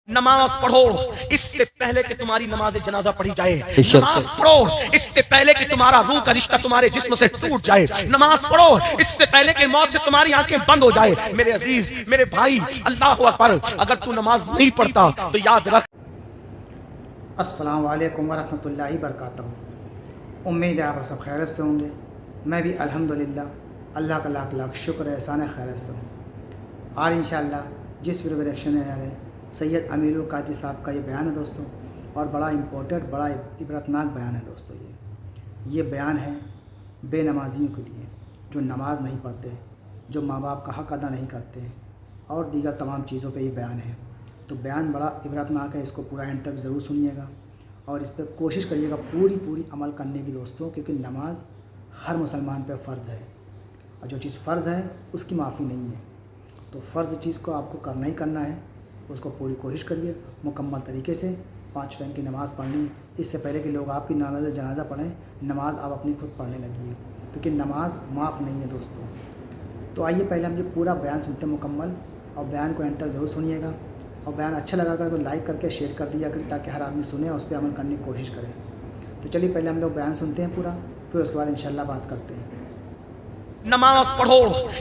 نماز پڑھو اس سے پہلے کہ تمہاری نماز جنازہ پڑھی جائے، نماز پڑھو اس سے پہلے کہ تمہارا روح کا رشتہ تمہارے جسم سے ٹوٹ جائے، نماز پڑھو اس سے پہلے کہ موت سے تمہاری آنکھیں بند ہو جائے۔ میرے عزیز، میرے بھائی، اللہ اکبر، اگر تو نماز نہیں پڑھتا تو یاد رکھ۔ السلام علیکم ورحمۃ اللہ وبرکاتہ۔ امید ہے آپ سب خیریت سے ہوں گے۔ میں بھی الحمدللہ اللہ کا لاکھ لاکھ شکر احسان خیریت سے ہوں۔ اور انشاءاللہ جس ویڈیو میں ریئیکشن دینے والے سید امیر القادری صاحب کا یہ بیان ہے دوستوں، اور بڑا امپورٹنٹ، بڑا عبرتناک بیان ہے دوستوں۔ یہ بیان ہے بے نمازیوں کے لیے جو نماز نہیں پڑھتے، جو ماں باپ کا حق ادا نہیں کرتے، اور دیگر تمام چیزوں پہ یہ بیان ہے۔ تو بیان بڑا عبرتناک ہے، اس کو پورا اینڈ تک ضرور سنیے گا اور اس پہ کوشش کریے گا پوری عمل کرنے کی دوستوں، کیونکہ نماز ہر مسلمان پہ فرض ہے، اور جو چیز فرض ہے اس کی معافی نہیں ہے۔ تو فرض چیز کو آپ کو کرنا ہی کرنا ہے، اس کو پوری کوشش کریے مکمل طریقے سے۔ 5 ٹائم کی نماز پڑھنی ہے، اس سے پہلے کہ لوگ آپ کی نماز جنازہ پڑھیں، نماز آپ اپنی خود پڑھنے لگیے، کیونکہ نماز معاف نہیں ہے دوستوں۔ تو آئیے پہلے ہم یہ پورا بیان سنتے ہیں مکمل، اور بیان کو اینڈ تک ضرور سنیے گا، اور بیان اچھا لگا کر تو لائک کر کے شیئر کر دیا کریں تاکہ ہر آدمی سنے اور اس پہ عمل کرنے کی کوشش کرے۔ تو چلیے پہلے ہم لوگ بیان سنتے ہیں پورا، پھر اس کے بعد انشاءاللہ بات کرتے ہیں۔ نماز پڑھو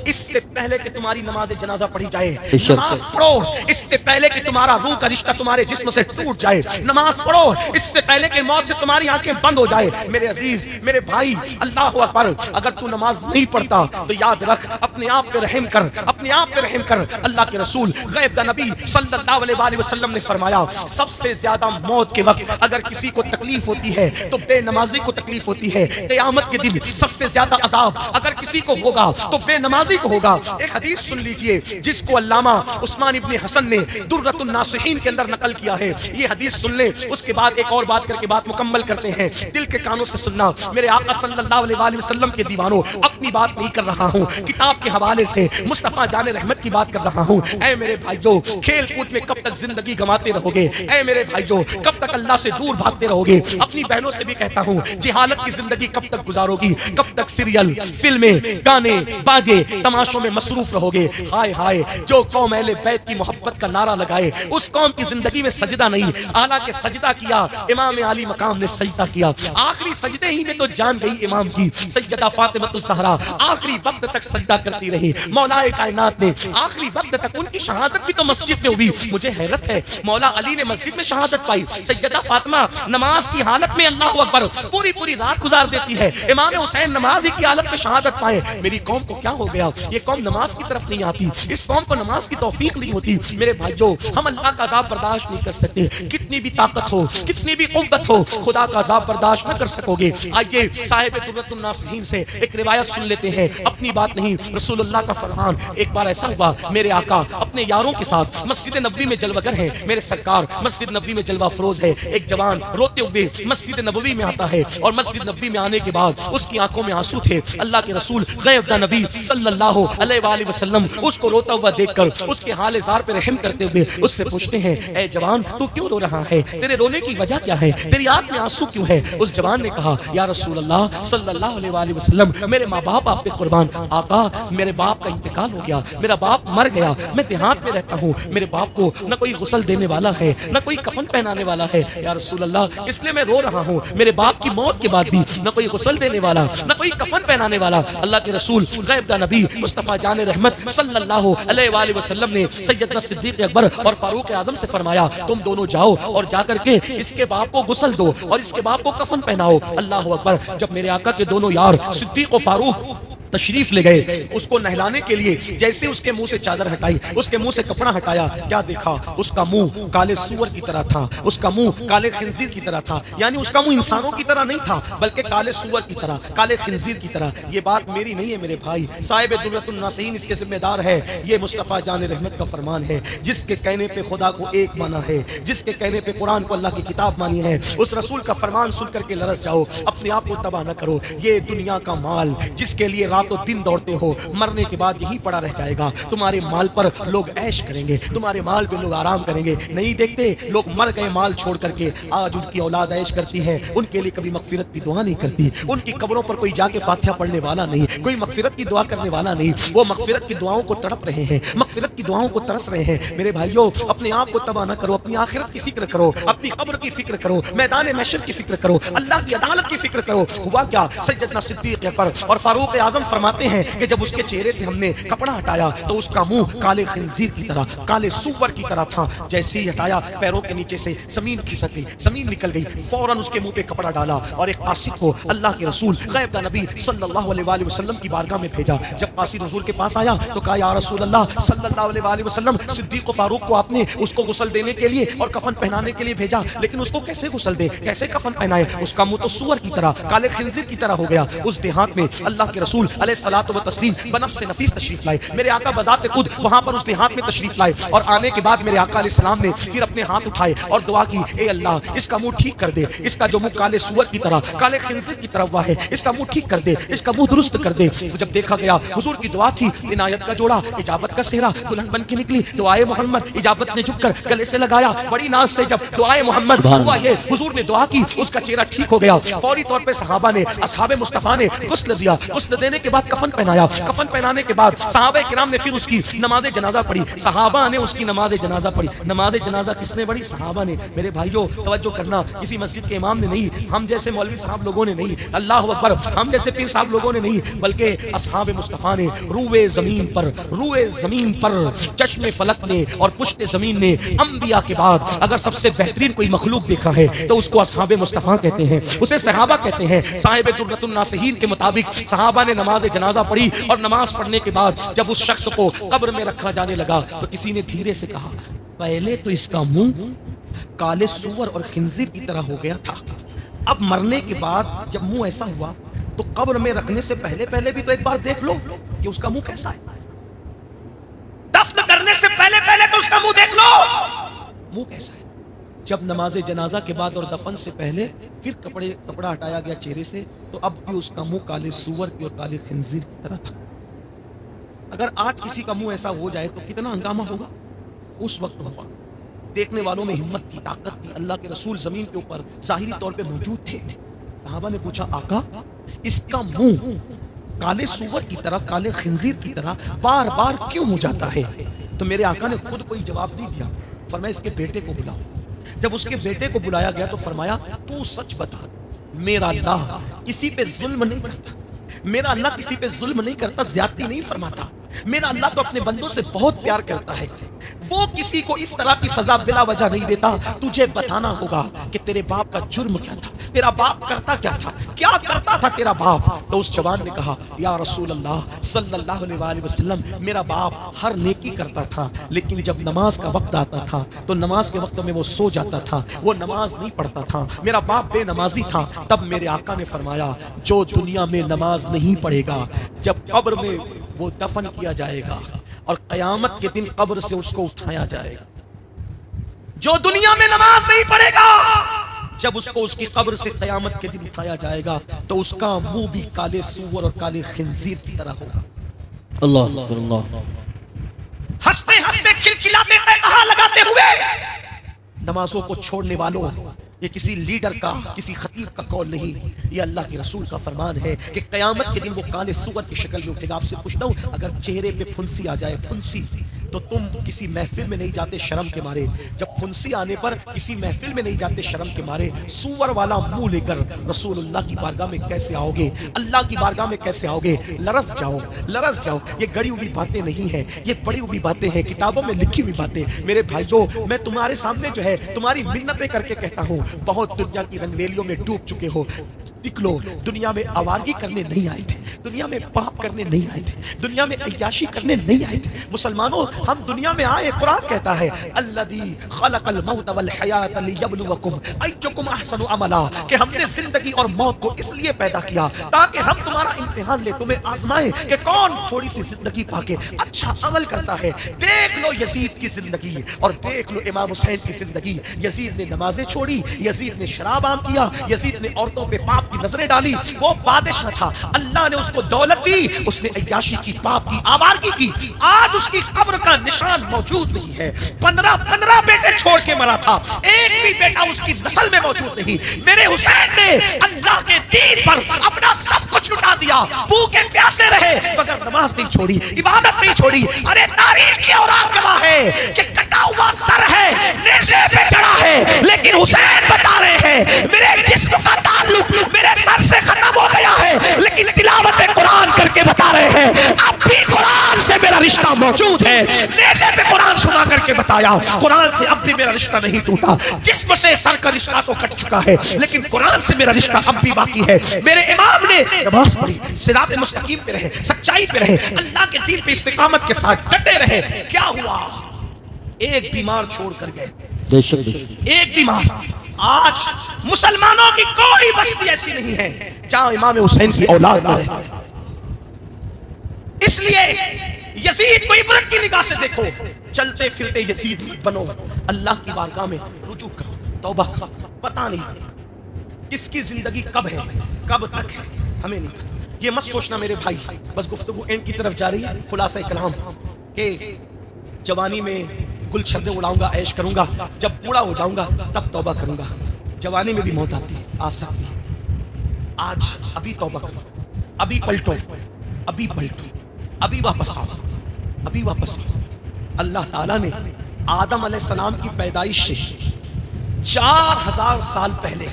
اس سے پہلے کہ تمہاری نماز جنازہ پڑھی جائے، نماز پڑھو اس سے پہلے کہ تمہارا روح کا رشتہ تمہارے جسم سے ٹوٹ جائے، نماز پڑھو اس سے پہلے کہ موت سے تمہاری آنکھیں بند ہو جائے۔ میرے عزیز، میرے بھائی، اللہ اکبر، اگر تو نماز نہیں پڑھتا تو یاد رکھ، اپنے آپ پہ رحم کر، اپنے آپ پہ رحم کر۔ اللہ کے رسول غیب دا نبی صلی اللہ علیہ وآلہ وسلم نے فرمایا، سب سے زیادہ موت کے وقت اگر کسی کو تکلیف ہوتی ہے تو بے نمازی کو تکلیف ہوتی ہے۔ قیامت کے دن سب سے زیادہ عذاب اگر کسی کو ہوگا تو بے نمازی کو ہوگا۔ ایک حدیث سن لیجئے جس کو علامہ عثمان ابن حسن نے درۃ الناصحین کے اندر نقل کیا ہے۔ یہ حدیث سن لیں، اس کے بعد ایک اور بات کر کے بات مکمل کرتے ہیں۔ دل کے کانوں سے سننا، میرے آقا صلی اللہ علیہ وآلہ وسلم کے دیوانوں، اپنی بات نہیں کر رہا ہوں، کتاب کے حوالے سے مصطفیٰ جان رحمت کی بات کر رہا ہوں۔ اے میرے بھائیو، کھیل کود میں کب تک زندگی گنواتے رہو گے؟ اے میرے بھائیو، کب تک اللہ سے دور بھاگتے رہو گے؟ اپنی بہنوں سے بھی کہتا ہوں، جہالت کی زندگی کب تک گزارو گی؟ کب تک سیریل، فلمیں، گانے، باجے، تماشوں میں مصروف رہو گے؟ ہائے ہائے، جو قوم اہل بیت کی محبت کا نعرہ لگائے اس قوم کی زندگی میں سجدہ نہیں، حالانکہ سجدہ کیا امام علی مقام نے سجدہ کیا، آخری سجدے ہی میں تو جان گئی امام کی۔ سیدہ فاطمہ الزہرا آخری وقت تک سجدہ کرتی رہی، مولا کائنات نے آخری وقت تک، ان کی شہادت بھی تو مسجد میں ہوئی۔ مجھے حیرت ہے، مولا علی نے مسجد میں شہادت پائی، سیدہ فاطمہ نماز کی حالت میں، اللہ اکبر، پوری رات گزار دیتی ہے، امام حسین نماز ہی کی حالت میں شہادت پائے۔ میری قوم کو کیا ہو گیا؟ یہ قوم نماز کی طرف نہیں آتی، اس قوم کو نماز کی توفیق نہیں ہوتی۔ میرے بھائیو، ہم اللہ کا عذاب برداشت نہیں کر سکتے، کتنی بھی طاقت ہو، کتنی بھی قوت ہو، خدا کا عذاب برداشت نہ کر سکو گے۔ آئیے صاحب درۃ الناصحین سے ایک روایت سن لیتے ہیں، اپنی بات نہیں، رسول اللہ کا فرمان۔ ایک بار ایسا ہوا، میرے آقا اپنے یاروں کے ساتھ مسجد نبوی میں جلوہ گر ہے، میرے سرکار مسجد نبوی میں جلوہ فروز ہے۔ ایک جوان روتے ہوئے مسجد نبوی میں آتا ہے، اور مسجد نبوی میں آنے کے بعد اس کی آنکھوں میں آنسو تھے۔ اللہ کے رسول غیب دا نبی صلی اللہ علیہ وآلہ وسلم اس کو روتا ہوا دیکھ کر اس کے حال زار پہ رحم کرتے ہوئے اس سے پوچھتے ہیں، اے جوان، تو کیوں رو رہا ہے؟ تیرے رونے کی وجہ کیا ہے؟ تیری آنکھ میں آنسو کیوں ہے؟ اس جوان نے کہا، یا رسول اللہ صلی اللہ علیہ وآلہ وسلم، میرے ماں باپ آپ پہ قربان، آقا میرے باپ کا انتقال ہو گیا، میرا باپ مر گیا، میں دیہات میں رہتا ہوں، میرے باپ کو نہ کوئی غسل دینے والا ہے، نہ کوئی کفن پہنانے والا ہے، یا رسول اللہ اس لیے میں رو رہا ہوں، میرے باپ کی موت کے بعد بھی نہ کوئی غسل دینے والا، نہ کوئی کفن پہنانے والا۔ اللہ کے رسول غیب دا نبی مصطفیٰ جان رحمت صلی اللہ علیہ وآلہ وسلم نے سیدنا صدیق اکبر اور فاروق اعظم سے فرمایا، تم دونوں جاؤ اور جا کر کے اس کے باپ کو غسل دو اور اس کے باپ کو کفن پہناؤ۔ اللہ اکبر، جب میرے آقا کے دونوں یار صدیق و فاروق تشریف لے گئے اس کو نہلانے کے لیے، جیسے اس کے منہ سے چادر ہٹائی، اس کے منہ سے کپڑا ہٹایا، کیا دیکھا؟ اس کا منہ کالے سور کی طرح تھا، اس کا منہ کالے خنزیر کی طرح تھا، یعنی اس کا منہ انسانوں کی طرح نہیں تھا بلکہ کالے سور کی طرح، کالے خنزیر کی طرح۔ یہ بات میری نہیں ہے میرے بھائی، صاحب درۃ الناصحین اس کے ذمہ دار ہے، یہ مصطفیٰ جان رحمت کا فرمان ہے۔ جس کے کہنے پہ خدا کو ایک مانا ہے، جس کے کہنے پہ قرآن کو اللہ کی کتاب مانی ہے، اس رسول کا فرمان سن کر کے لرز جاؤ، اپنے آپ کو تباہ نہ کرو۔ یہ دنیا کا مال جس کے لیے رات रातों दिन दौड़ते हो, मरने के बाद यही पड़ा रह जाएगा। तुम्हारे माल पर लोग ऐश करेंगे, तुम्हारे माल पे लोग आराम करेंगे। नहीं देखते लोग मर गए माल छोड़ करके, आज उनकी औलाद ऐश करती है, उनके लिए कभी मगफिरत की दुआ नहीं करती। उनकी कब्रों पर कोई जाके फातिहा पढ़ने वाला नहीं, कोई मगफिरत की दुआ करने वाला नहीं। वो मगफिरत की दुआओं को तड़प रहे हैं, मगफिरत की दुआओं को तरस रहे हैं। मेरे भाइयों, अपने आप को तबाह न करो, अपनी आखिरत की फिक्र करो, अपनी कब्र की फिक्र करो, मैदान महशर की फिक्र करो, अल्लाह की अदालत की फिक्र करो। हुआ क्या, सैयदना सिद्दीक अकबर और फारूक आजम फरमाते हैं कि जब उसके चेहरे से हमने कपड़ा हटाया तो उसका मुंह काले खिंजीर की तरह, काले सूअर की तरह था। जैसे ही हटाया, पैरों के नीचे से जमीन खिसक गई, जमीन निकल गई। फौरन उसके मुंह पे कपड़ा डाला और एक कासिद को अल्लाह के रसूल गैब नबी सल्लल्लाहु अलैहि वसल्लम की बारगाह में भेजा। जब कासिद हुजूर के पास आया तो कहा, या रसूल अल्लाह सल्लल्लाहु अलैहि वसल्लम, सिद्दीक फारूक को आपने उसको गुस्ल देने के लिए और कफन पहनाने के लिए भेजा, लेकिन उसको कैसे गुस्ल दे, कैसे कफन पहनाए? उसका मुंह तो सूअर की तरह, काले खिंजीर की तरह हो गया। उस देहात में अल्लाह के रसूल अलैहिस्सलातु व तस्लीम बनफ्स नफीस तशरीफ लाए। मेरे आका बजाते खुद वहां पर उस देहात में तशरीफ लाए और आने के बाद मेरे आका अलैहिस्सलाम ने फिर अपने हाथ उठाए और दुआ की, ए अल्लाह, इसका मुंह ठीक कर दे, इसका जो मुंह काले सूअर की तरह, काले खिंजीर की तरह हुआ है, इसका मुंह ठीक कर दे, इसका मुंह दुरुस्त कर दे। जब देखा गया, हुजूर की दुआ थी, इनायत का जोड़ा, इजाबत का सेहरा, दुल्हन बन के निकली, दुआए मोहम्मद, इजाबत ने झुककर गले से लगाया। बड़ी नाज से जब दुआए मोहम्मद हुआ, ये हुजूर ने दुआ की, उसका चेहरा ठीक हो गया। फौरी तौर पे सहाबा ने, असहाबे मुस्तफा ने गुस्ल दिया, गुस्ल देने के बाद कफन पहनाया, कफन पहनाने के बाद सहाबा किराम ने फिर उसकी नमाज जनाजा पढ़ी, सहाबा ने उसकी नमाज जनाजा पढ़ी। नमाज जनाजा किसने पढ़ी? सहाबा ने। मेरे भाइयों, तवज्जो करना, किसी मस्जिद के इमाम ने नहीं, हम जैसे मौलवी साहब लोगों ने नहीं, अल्लाह अकबर, हम जैसे पीर साहब लोगों ने नहीं, बल्कि असहाबे मुस्तफा ने रूए जमीन पर चश्मे फलक ने और पुश्ते जमीन ने अंबिया के बाद अगर सबसे बेहतरीन कोई मखलूक देखा है तो उसको असहाबे मुस्तफा कहते हैं, उसे सहाबा कहते हैं। साहिब दुर्रतुन नासिहीन के मुताबिक सहाबा ने नमाज जनाजा पढ़ी और नमाज पढ़ने के बाद जब उस शख्स को कब्र में रखा जाने लगा तो किसी ने धीरे से कहा, पहले तो इसका मुंह काले सूअर और खिंजीर की तरह हो गया था, अब मरने के बाद जब मुंह ऐसा हुआ तो कब्र में रखने से पहले भी तो एक बार देख लो कि उसका मुंह कैसा है। दफन करने से पहले तो उसका मुंह देख लो, मुंह कैसा है। जब नमाज जनाजा के बाद और दफन से पहले फिर कपड़ा हटाया गया चेहरे से, तो अब भी उसका मुंह काले सूअर की और काले खिंजीर की तरह था। अगर आज किसी का मुंह ऐसा हो जाए तो कितना हंगामा होगा, उस वक्त होगा। देखने वालों में हिम्मत थी, ताकत थी। अल्लाह के रसूल जमीन के ऊपर जाहिरी तौर पे मौजूद थे। सहाबा ने पूछा, आका, इसका मुंह काले सूअर की तरह, काले खिंजीर की तरह बार बार क्यों हो जाता है? तो मेरे आका ने खुद कोई जवाब नहीं दिया, फरमाया इसके बेटे को बुलाओ। जब उसके बेटे को बुलाया गया तो फरमाया, तू सच बता, मेरा अल्लाह किसी पे जुल्म नहीं करता, मेरा अल्लाह किसी पे जुल्म नहीं करता, ज्यादती नहीं फरमाता। मेरा अल्लाह तो अपने बंदों से बहुत प्यार करता है, वो किसी को इस तरह की सजा बिला वजह नहीं देता। तुझे बताना होगा कि तेरे बाप का जुर्म क्या था, तेरा बाप करता क्या था, क्या करता था तेरा बाप? तो उस जवान ने कहा, या रसूल अल्लाह सल्लल्लाहु अलैहि वसल्लम, मेरा बाप हर नेकी करता था, लेकिन जब नमाज का वक्त आता था तो नमाज के वक्त में वो सो जाता था, वो नमाज नहीं पढ़ता था, मेरा बाप बेनमाजी था। तब मेरे आका ने फरमाया, जो दुनिया में नमाज नहीं पढ़ेगा, जब कब्र में वो दफन किया जाएगा और कयामत के दिन कब्र से उसको उठाया जाएगा, जो दुनिया में नमाज नहीं पढ़ेगा, जब उसको उसकी कब्र से कयामत के दिन उठाया जाएगा तो उसका मुंह भी काले सूअर और काले खिंजीर की तरह होगा। अल्लाह, हंसते हंसते खिलखिलाते कहा लगाते हुए, नमाजों को छोड़ने वालों, ये किसी लीडर का, किसी खतीब का कौल नहीं, ये अल्लाह के रसूल का फरमान है कि कयामत के दिन वो काले सूअर की शक्ल में उठेगा। आपसे पूछता हूँ, अगर चेहरे पे फुंसी आ जाए, फुंसी, तो तुम किसी महफिल में नहीं जाते शर्म के मारे? जब फुंसी आने पर किसी महफिल में नहीं जाते शर्म के मारे? सूअर वाला मुंह लेकर रसूलुल्लाह की बारगाह में कैसे आओगे, अल्लाह की बारगाह में कैसे आओगे? लरस जाओ, लरस जाओ। ये गड़ी हुई बातें नहीं है, ये पड़ी हुई बातें हैं, किताबों में लिखी हुई बातें। मेरे भाइयों, मैं तुम्हारे सामने जो है तुम्हारी मिन्नतें करके कहता हूँ, बहुत दुनिया की रंगरेलियों में डूब चुके हो, निकलो। दुनिया में आवारगी करने नहीं आए थे, दुनिया में पाप करने नहीं आए थे, दुनिया में अय्याशी करने नहीं आए थे। मुसलमानों, हम दुनिया में आए, कुरान कहता है, अल्लज़ी खलक़ल मौत वल हयात लियब्लुवकुम अय्युकुम अहसनु अमला, कि हमने जिंदगी और मौत को इसलिए पैदा किया ताकि हम तुम्हारा इम्तिहान ले, तुम्हें आजमाए कि कौन थोड़ी सी जिंदगी पाके अच्छा अमल करता है। देख लो यजीद की जिंदगी और देख लो इमाम हुसैन की जिंदगी। यजीद ने नमाजें छोड़ी, यजीद ने शराब आम किया, यजीद ने औरतों पे पाप की नजरें डाली। वो बादशाह था, अल्लाह ने उसको दौलत दी, उसने अय्याशी की, पाप की, आवारगी की। आज उसकी कब्र का निशान मौजूद नहीं है। 15 बेटे छोड़ के मरा था, एक भी बेटा उसकी नस्ल में मौजूद नहीं। मेरे हुसैन ने अल्लाह के दीन पर अपना सब कुछ लुटा दिया, भूखे प्यासे रहे मगर नमाज नहीं छोड़ी, इबादत नहीं छोड़ी। अरे तारीख की औरात गवाह है कि कटा हुआ सर है, नेज़े पे चढ़ा है, लेकिन हुसैन बता रहे हैं मेरे जिस्म का ताल्लुक मेरे सर से खत्म हो गया है, लेकिन तिलावत कुरान करके बता रहे हैं अब भी कुरान से मेरा रिश्ता मौजूद है। नेज़े पे कुरान सुना करके बताया, कुरान से अब भी मेरा रिश्ता नहीं टूटा। जिस्म से सर का रिश्ता तो कट चुका है, लेकिन कुरान से मेरा रिश्ता अब भी बाकी है। मेरे इमाम ने नमाज पढ़ी, सिरात मुस्तकीम पे रहे, सच्चाई पे रहे, अल्लाह के दीन पे इस्तिकामत के साथ डटे रहे। क्या हुआ? एक बीमार छोड़ कर गए, बेशक बेशक। एक बीमार। आज मुसलमानों की कोई बस्ती ऐसी नहीं है जहां इमाम हुसैन की औलाद न रहते। इसलिए यजीद को इबरत की निगाह से देखो, चलते फिरते यजीद मत बनो, अल्लाह की बारगाह में रुजू करो, तौबा करो। पता नहीं किसकी जिंदगी कब है, कब तक है, हमें नहीं पता। ये मत सोचना मेरे भाई बस गुफ्तगू एंड की तरफ जा रही है, खुलासा कलाम के जवानी में गुल छर्दे उड़ाऊंगा, ऐश करूंगा, जब बूढ़ा हो जाऊंगा तब तौबा करूंगा। जवानी में भी मौत आती है, आ सकती है। आज अभी तौबा करो, अभी पलटो, अभी पलटो, अभी वापस आओ, अभी वापस आओ। अल्लाह ताला ने आदम अलैहिस्सलाम की पैदाइश से 4000 साल पहले,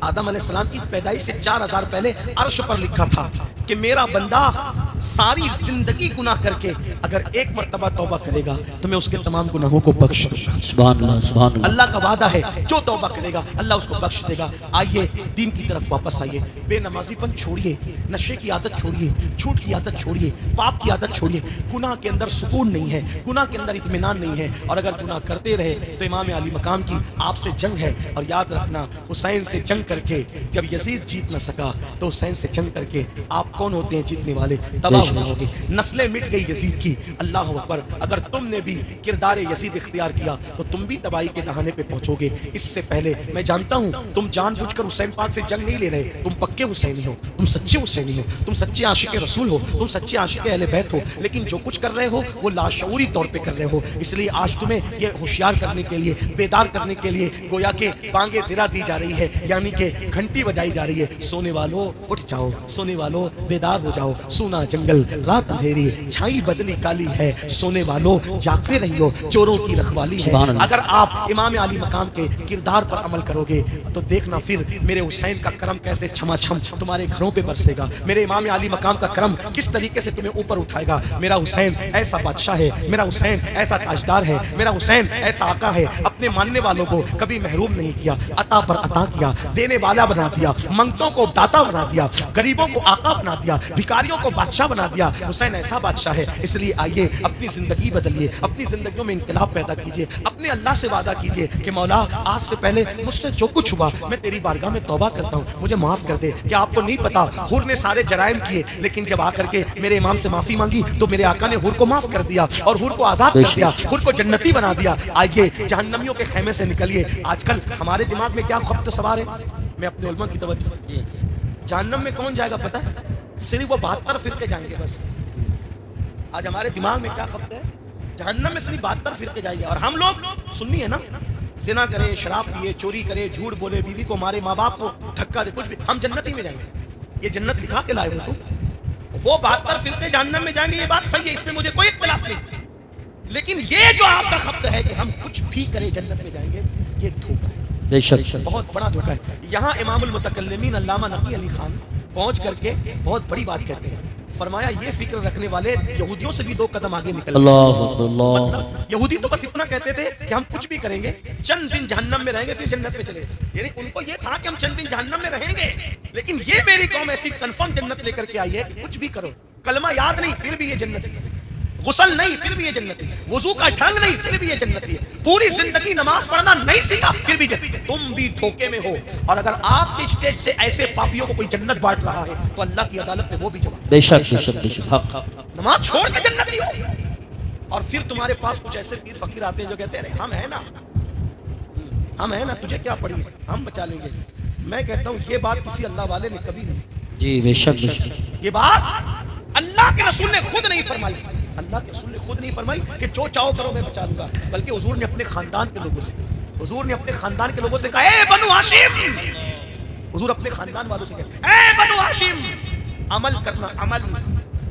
आदम अलैहिस्सलाम की पैदाइश से 4000 पहले अर्श पर लिखा था कि मेरा बंदा सारी जिंदगी गुनाह करके अगर एक मर्तबा तौबा करेगा तो मैं उसके तमाम गुनाहों को बख्श दूंगा। सुभान अल्लाह, सुभान अल्लाह। अल्लाह का वादा है, जो तौबा करेगा अल्लाह उसको बख्श देगा। आइए दीन की तरफ वापस आइए, बेनमाजीपन छोड़िए, नशे की आदत छोड़िए, झूठ की आदत छोड़िए, पाप की आदत छोड़िए। गुनाह के अंदर सुकून नहीं है, गुनाह के अंदर इत्मीनान नहीं है, और अगर गुनाह करते रहे तो इमाम अली मकाम की आपसे जंग है। और याद रखना, हुसैन से जंग करके जब यजीद जीत न सका तो हुसैन से जंग करके आप कौन होते हैं जीतने वाले? तबाह होगे, नस्लें मिट गई यजीद की। अल्लाह अकबर। अगर तुमने भी किरदार यजीद इख्तियार किया तो तुम भी तबाही के दहाने पे पहुंचोगे। इससे पहले मैं जानता हूं तुम जानबूझकर हुसैन पाक से जंग नहीं ले रहे, तुम पक्के हुसैनी हो, तुम सच्चे हुसैनी हो, तुम सच्चे आशिक रसूल हो, तुम सच्चे आशिक अहले बैत हो। लेकिन जो कुछ कर रहे हो वो लाशऊरी तौर पे कर रहे हो। इसलिए आज तुम्हें ये होशियार करने के लिए, बेदार करने के लिए गोया के बांगे दिरा दी जा रही है, यानी कि घंटी बजाई जा रही है। सोने वालों उठ जाओ, सोने वालों बेदार हो जाओ, सोना जंगल रात अंधेरी, छाई बदली काली है, सोने वालों जागते रहियो, चोरों की रखवाली है। अगर आप इमाम अली मकाम के किरदार पर अमल करोगे तो देखना फिर मेरे हुसैन का करम कैसे छमाछम तुम्हारे घरों पे बरसेगा। मेरे इमाम अली मकाम का करम किस तरीके से तुम्हें ऊपर उठाएगा। मेरा हुसैन ऐसा बादशाह है, मेरा हुसैन ऐसा ताजदार है, मेरा हुसैन ऐसा आका है, अपने मानने वालों को कभी महरूम नहीं किया, अता पर अता किया, देने वाला बना दिया, मंगतों को दाता बना दिया, गरीबों को आका बना दिया, भिखारियों को बादशाह बना दिया। हुसैन ऐसा बादशाह है। इसलिए आइए अपनी जिंदगी बदलिए, अपनी जिंदगियों में इंकलाब पैदा कीजिए, अपने अल्लाह से वादा कीजिए कि मौला आज से पहले मुझसे जो कुछ हुआ मैं तेरी बारगाह में तौबा करता हूँ, मुझे माफ कर दे। क्या आपको नहीं पता हुर ने सारे जराइम किए, लेकिन जब आकर के मेरे इमाम से माफी मांगी तो मेरे आका ने हुर को माफ कर दिया और हुर को आजाद कर दिया, हुर को जन्नती बना दिया। आइए जहन्नमियों के खेमे से निकलिए। आजकल हमारे दिमाग में क्या खौफ सवार है, मैं अपने उलमा की तवज्जो, जहन्नम में कौन जाएगा पता है? सिर्फ वो 72 फिरके जाएंगे बस। आज हमारे दिमाग में क्या खपत है, जहन्नम में सिर्फ 72 फिरके जाएंगे। और हम लोग सुन्नी है ना, जिना करे, शराब पिए, चोरी करे, झूठ बोले, बीवी को मारे, माँ बाप को धक्का दे, कुछ भी, हम जन्नती में जाएंगे। ये जन्नत लिखा के लाए हो तुम। वो 72 फिरके जहन्नम में जाएंगे, ये बात सही है, इसमें मुझे कोई इख्तिलाफ नहीं। लेकिन ये जो आपका खपत है कि हम कुछ भी करें जन्नत में जाएंगे, ये धोखा है, बेशक बहुत बड़ा धोखा है। यहाँ इमामुल मुतकल्लिमीन अल्लामा नकी अली खान पहुंच करके बहुत बड़ी बात कहते हैं। फरमाया ये फिक्र रखने वाले यहूदियों से भी 2 कदम आगे निकल गए। मतलब यहूदी तो बस इतना कहते थे कि हम कुछ भी करेंगे, चंद दिन जहन्नम में रहेंगे फिर जन्नत में चले। यानी उनको ये था कि हम चंद दिन जहन्नम में रहेंगे, लेकिन ये मेरी कौम ऐसी कंफर्म जन्नत लेकर के आई है कि कुछ भी करो, कलमा याद नहीं फिर भी ये जन्नत है, गुस्ल नहीं फिर भी ये जन्नती, वुजू का ढंग नहीं फिर भी ये जन्नती है, पूरी जिंदगी नमाज पढ़ना नहीं सीखा फिर भी जन्नती। तुम भी धोखे में हो। और अगर आपके स्टेज से ऐसे पापियों को कोई जन्नत बांट रहा है तो अल्लाह की अदालत में वो भी जवाब। बेशक बेशक बेशक, नमाज छोड़ के जन्नती हो। और फिर तुम्हारे पास कुछ ऐसे पीर फकीर आते हैं जो कहते हैं हम है ना, हम है ना, तुझे क्या पड़ी है, हम बचा लेंगे। میں کہتا ہوں یہ بات کسی اللہ والے نے کبھی نہیں، جی بے شک بے شک، یہ بات اللہ کے رسول نے خود نہیں فرمائی، اللہ کے رسول نے خود نہیں فرمائی کہ جو چاہو کرو میں بچا لوں گا، بلکہ حضور نے اپنے خاندان کے لوگوں سے، حضور نے اپنے خاندان کے لوگوں سے کہا اے بنو ہاشم، حضور اپنے خاندان والوں سے کہا اے بنو ہاشم عمل کرنا، عمل،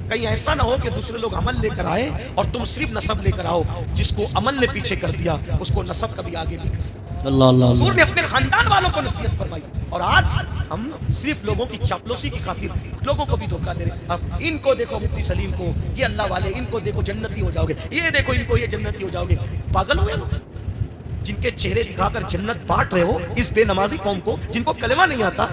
کہیں ایسا نہ ہو کہ دوسرے لوگ عمل لے کر آئے اور تم صرف نسب لے کر آؤ، جس کو عمل نے پیچھے کر دیا اس کو نسب کبھی آگے نہیں کر سکتا۔ اللہ اللہ حضور نے اللہ، اپنے خاندان والوں کو نصیحت فرمائی، اور آج ہم صرف لوگوں کی چاپلوسی کی خاطر لوگوں کو بھی دھوکہ دے رہے ہیں۔ اب ان کو دیکھو مفتی سلیم کو، یہ اللہ والے، ان کو دیکھو جنتی ہو جاؤ گے، یہ دیکھو ان کو یہ جنتی ہو جاؤ گے۔ پاگل ہوئے لوگ جن کے چہرے دکھا کر جنت بانٹ رہے ہو اس بے نمازی قوم کو جن کو کلمہ نہیں آتا،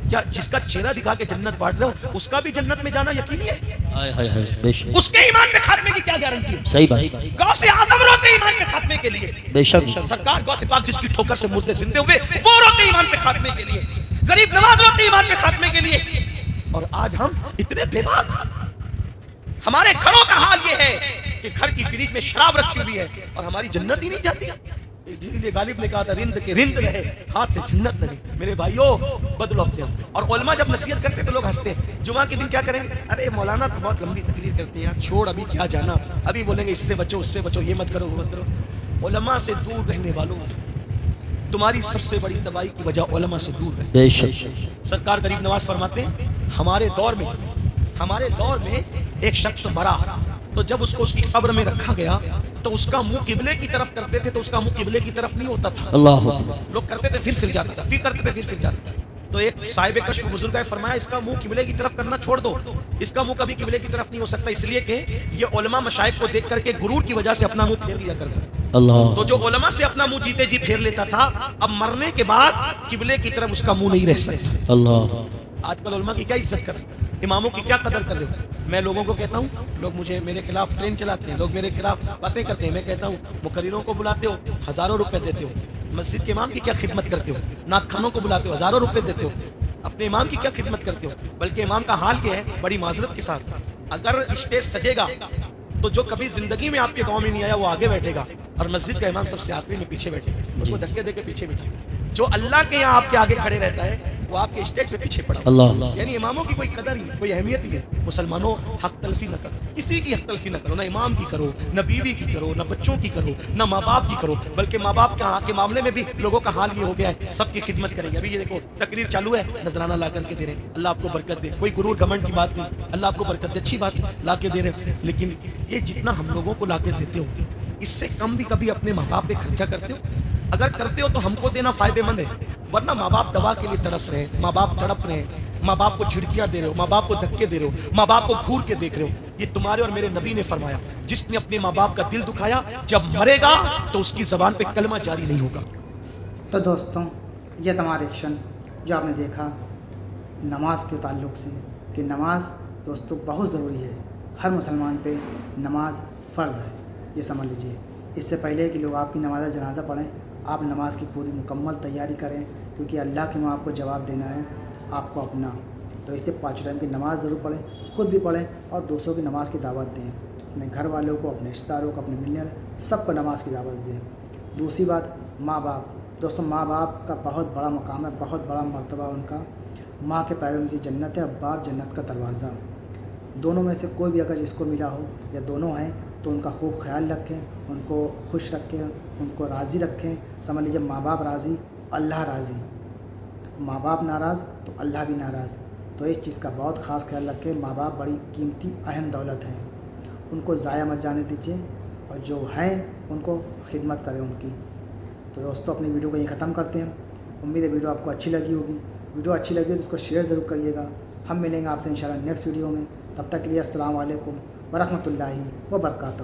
کیا جس کا چہرہ دکھا کے جنت بانٹ رہے ہو اس کا بھی جنت میں جانا یقینی ہے؟ ہائے ہائے ہائے، بے شک، اس کے ایمان پہ خاتمے کی کیا گارنٹی ہے؟ صحیح بات، غوث اعظم روتے ایمان پہ خاتمے کے لیے، بے شک، سرکار غوث پاک جس کی ٹھوکر سے مردے زندے ہوئے وہ روتے ایمان پہ خاتمے کے لیے، غریب نواز روتے ایمان پہ خاتمے کے لیے، اور آج ہم اتنے بے باک، ہمارے گھروں کا حال یہ ہے کہ گھر کی فریج میں شراب رکھی ہوئی ہے اور ہماری جنت ہی نہیں جاتی ہے۔ اسی لیے غالب نے کہا تھا رند کے رند رہے ہاتھ سے جنت لگے۔ میرے بھائیو بدلو اپنے، اور علماء جب نصیحت کرتے تو لوگ ہنستے ہیں، جمعہ کے دن کیا کریں گے؟ ارے مولانا تو بہت لمبی تقریر کرتے ہیں یار، چھوڑ ابھی کیا جانا، ابھی بولیں گے اس سے بچو اس سے بچو، یہ مت کرو وہ مت کرو۔ علماء سے دور رہنے والوں، تمہاری سب سے بڑی تباہی کی وجہ علماء سے دور رہنا۔ بے شک، سرکار غریب نواز فرماتے ہیں ہمارے دور میں ایک شخص مرا تو جب اس کو اس کی قبر میں رکھا گیا تو اس کا منہ قبلے کی طرف کرتے تھے تو اس کا منہ قبلے کی طرف نہیں ہوتا تھا، اللہ اکبر، لوگ کرتے تھے پھر جاتا تھا، پھر کرتے تھے پھر جاتا تھا۔ تو ایک صاحب کشف بزرگ نے فرمایا اس کا منہ قبلے کی طرف کرنا چھوڑ دو، اس کا منہ کبھی قبلے کی طرف نہیں ہو سکتا، اس لیے کہ یہ علماء مشائخ کو دیکھ کر کے غرور کی وجہ سے اپنا منہ پھیر لیا کرتا ہے۔ اللہ، تو جو علماء سے اپنا منہ جیتے جی پھیر لیتا تھا اب مرنے کے بعد قبلے کی طرف اس کا منہ نہیں رہ سکتا۔ اللہ، آج کل علماء کی کیا عزت کر رہے ہیں، اماموں کی کیا قدر کر رہے ہو؟ میں لوگوں کو کہتا ہوں، لوگ مجھے میرے خلاف ٹرین چلاتے ہیں، لوگ میرے خلاف باتیں کرتے ہیں، میں کہتا ہوں مقرروں کو بلاتے ہو ہزاروں روپے دیتے ہو، مسجد کے امام کی کیا خدمت کرتے ہو؟ نعت خوانوں کو بلاتے ہو ہزاروں روپے دیتے ہو، اپنے امام کی کیا خدمت کرتے ہو؟ بلکہ امام کا حال کیا ہے؟ بڑی معذرت کے ساتھ اگر اسٹیج سجے گا تو جو کبھی زندگی میں آپ کے گاؤں میں نہیں آیا وہ آگے بیٹھے گا، اور مسجد کا امام سب سے آخری میں پیچھے بیٹھے گا، اس کو دھکے دے کے پیچھے بیٹھے گا۔ جو اللہ کے یہاں آپ کے آگے کھڑے رہتا ہے وہ آپ کے اسٹیج پہ پیچھے پڑا، اللہ، یعنی اماموں کی کوئی قدر ہی نہیں، کوئی اہمیت ہی نہیں۔ مسلمانوں حق تلفی نہ کرو، کسی کی حق تلفی نہ کرو، نہ امام کی کرو، نہ بیوی کی کرو، نہ بچوں کی کرو، نہ ماں باپ کی کرو، بلکہ ماں باپ کے معاملے میں بھی لوگوں کا حال یہ ہو گیا ہے سب کی خدمت کریں گے۔ ابھی یہ دیکھو تقریر چالو ہے، نذرانہ لا کر کے دے رہے ہیں، اللہ آپ کو برکت دے، کوئی غرور گھمنڈ کی بات نہیں، اللہ آپ کو برکت دے، اچھی بات ہے لا کے دے رہے ہیں، لیکن یہ جتنا ہم لوگوں کو لا کے دیتے ہو اس سے کم بھی کبھی اپنے ماں باپ پہ خرچہ کرتے ہو؟ اگر کرتے ہو تو ہم کو دینا فائدے مند ہے، ورنہ ماں باپ دوا کے لیے تڑس رہے ہیں، ماں باپ تڑپ رہے ہیں، ماں باپ کو جھڑکیاں دے رہے ہو، ماں باپ کو دھکے دے رہے ہو، ماں باپ کو گھور کے دیکھ رہے ہو۔ یہ تمہارے اور میرے نبی نے فرمایا جس نے اپنے ماں باپ کا دل دکھایا جب مرے گا تو اس کی زبان پہ کلمہ جاری نہیں ہوگا۔ تو دوستوں یہ تمہارا ایکشن جو آپ نے دیکھا نماز کے تعلق سے کہ نماز دوستوں بہت ضروری ہے، ہر مسلمان پہ نماز فرض ہے، یہ سمجھ لیجئے۔ اس سے پہلے کہ لوگ آپ کی نماز جنازہ پڑھیں آپ نماز کی پوری مکمل تیاری کریں، کیونکہ اللہ کے وہاں آپ کو جواب دینا ہے آپ کو اپنا۔ تو اس سے 5 ٹائم کی نماز ضرور پڑھیں، خود بھی پڑھیں اور دوستوں کی نماز کی دعوت دیں، اپنے گھر والوں کو، اپنے رشتہ داروں کو، اپنے ملنے والے سب کو نماز کی دعوت دیں۔ دوسری بات ماں باپ، دوستوں ماں باپ کا بہت بڑا مقام ہے، بہت بڑا مرتبہ ان کا، ماں کے پیروں نیچے جنت ہے اور باپ جنت کا دروازہ۔ دونوں میں سے کوئی بھی اگر جس کو ملا ہو یا دونوں ہیں تو ان کا خوب خیال رکھیں، ان کو خوش رکھیں، ان کو راضی رکھیں۔ سمجھ لیجیے ماں باپ راضی اللہ راضی، ماں باپ ناراض تو اللہ بھی ناراض، تو اس چیز کا بہت خاص خیال رکھیں۔ ماں باپ بڑی قیمتی اہم دولت ہیں، ان کو ضائع مت جانے دیجیے، اور جو ہیں ان کو خدمت کریں ان کی۔ تو دوستوں اپنی ویڈیو کو یہیں ختم کرتے ہیں، امید ہے ویڈیو آپ کو اچھی لگی ہوگی، ویڈیو اچھی لگی ہو تو اس کو شیئر ضرور کریے گا۔ ہم ملیں گے آپ سے انشاءاللہ نیکسٹ ویڈیو میں، تب تک کے لیے السلام علیکم ورحمۃ اللہ وبرکاتہ۔